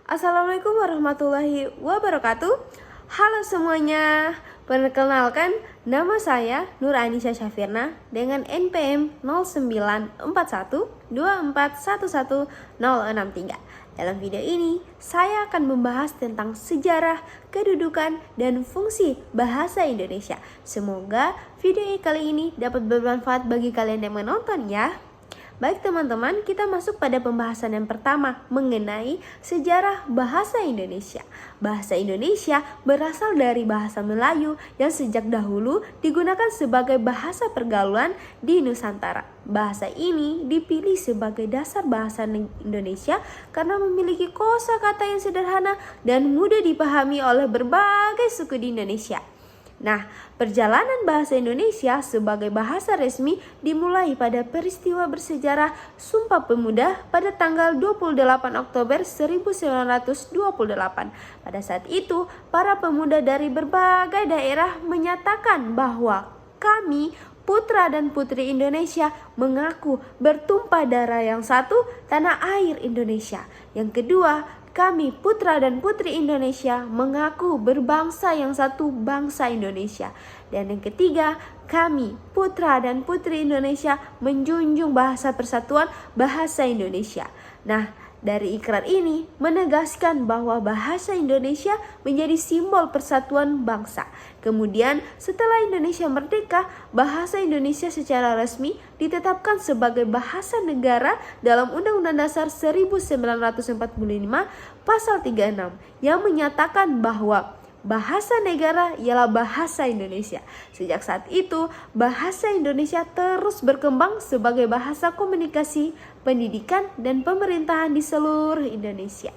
Assalamualaikum warahmatullahi wabarakatuh. Halo semuanya, perkenalkan nama saya Nur Anissa Syafirna dengan NPM 094124111063. Dalam video ini, saya akan membahas tentang sejarah, kedudukan, dan fungsi bahasa Indonesia. Semoga video kali ini dapat bermanfaat bagi kalian yang menonton ya. Baik teman-teman, kita masuk pada pembahasan yang pertama mengenai sejarah bahasa Indonesia. Bahasa Indonesia berasal dari bahasa Melayu yang sejak dahulu digunakan sebagai bahasa pergaulan di Nusantara. Bahasa ini dipilih sebagai dasar bahasa Indonesia karena memiliki kosakata yang sederhana dan mudah dipahami oleh berbagai suku di Indonesia. Nah, perjalanan bahasa Indonesia sebagai bahasa resmi dimulai pada peristiwa bersejarah Sumpah Pemuda pada tanggal 28 Oktober 1928. Pada saat itu, para pemuda dari berbagai daerah menyatakan bahwa kami, putra dan putri Indonesia, mengaku bertumpah darah yang satu, tanah air Indonesia. Yang kedua, kami putra dan putri Indonesia mengaku berbangsa yang satu, bangsa Indonesia. Dan yang ketiga, kami putra dan putri Indonesia menjunjung bahasa persatuan, bahasa Indonesia. Nah, dari ikrar ini menegaskan bahwa bahasa Indonesia menjadi simbol persatuan bangsa. Kemudian setelah Indonesia merdeka, bahasa Indonesia secara resmi ditetapkan sebagai bahasa negara dalam Undang-Undang Dasar 1945 pasal 36 yang menyatakan bahwa bahasa negara ialah bahasa Indonesia. Sejak saat itu, bahasa Indonesia terus berkembang sebagai bahasa komunikasi, pendidikan, dan pemerintahan di seluruh Indonesia.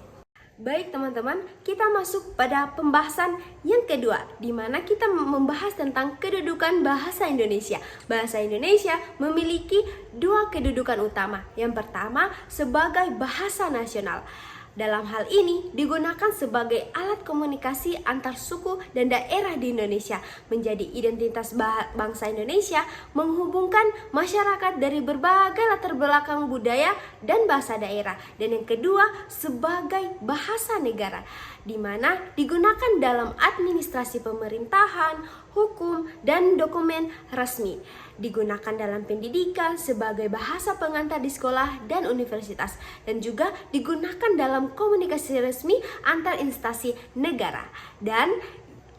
Baik teman-teman, kita masuk pada pembahasan yang kedua, di mana kita membahas tentang kedudukan bahasa Indonesia. Bahasa Indonesia memiliki dua kedudukan utama. Yang pertama, sebagai bahasa nasional. Dalam hal ini digunakan sebagai alat komunikasi antar suku dan daerah di Indonesia, menjadi identitas bangsa Indonesia, menghubungkan masyarakat dari berbagai latar belakang budaya dan bahasa daerah. Dan yang kedua, sebagai bahasa negara, di mana digunakan dalam administrasi pemerintahan, hukum, dan dokumen resmi. Digunakan dalam pendidikan sebagai bahasa pengantar di sekolah dan universitas, dan juga digunakan dalam komunikasi resmi antar instansi negara. Dan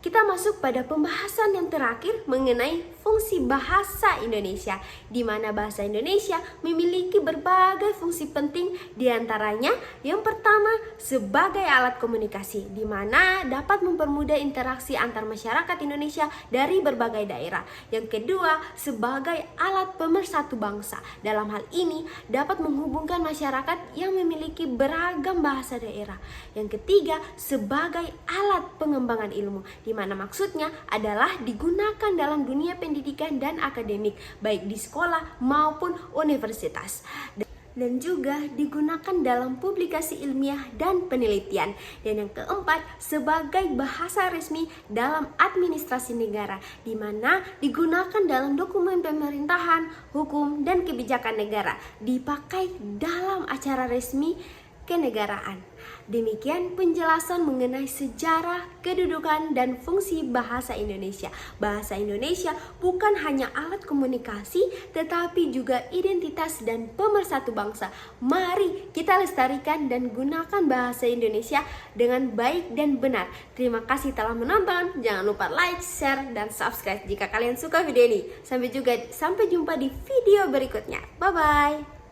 kita masuk pada pembahasan yang terakhir mengenai fungsi bahasa Indonesia, di mana bahasa Indonesia memiliki berbagai fungsi penting, diantaranya yang pertama sebagai alat komunikasi, di mana dapat mempermudah interaksi antar masyarakat Indonesia dari berbagai daerah. Yang kedua, sebagai alat pemersatu bangsa. Dalam hal ini dapat menghubungkan masyarakat yang memiliki beragam bahasa daerah. Yang ketiga, sebagai alat pengembangan ilmu, di mana maksudnya adalah digunakan dalam dunia pendidikan dan akademik, baik di sekolah maupun universitas. Dan juga digunakan dalam publikasi ilmiah dan penelitian. Dan yang keempat, sebagai bahasa resmi dalam administrasi negara, di mana digunakan dalam dokumen pemerintahan, hukum, dan kebijakan negara, dipakai dalam acara resmi kenegaraan. Demikian penjelasan mengenai sejarah, kedudukan, dan fungsi bahasa Indonesia. Bahasa Indonesia bukan hanya alat komunikasi, tetapi juga identitas dan pemersatu bangsa. Mari kita lestarikan dan gunakan bahasa Indonesia dengan baik dan benar. Terima kasih telah menonton. Jangan lupa like, share, dan subscribe jika kalian suka video ini. Sampai jumpa di video berikutnya. Bye-bye.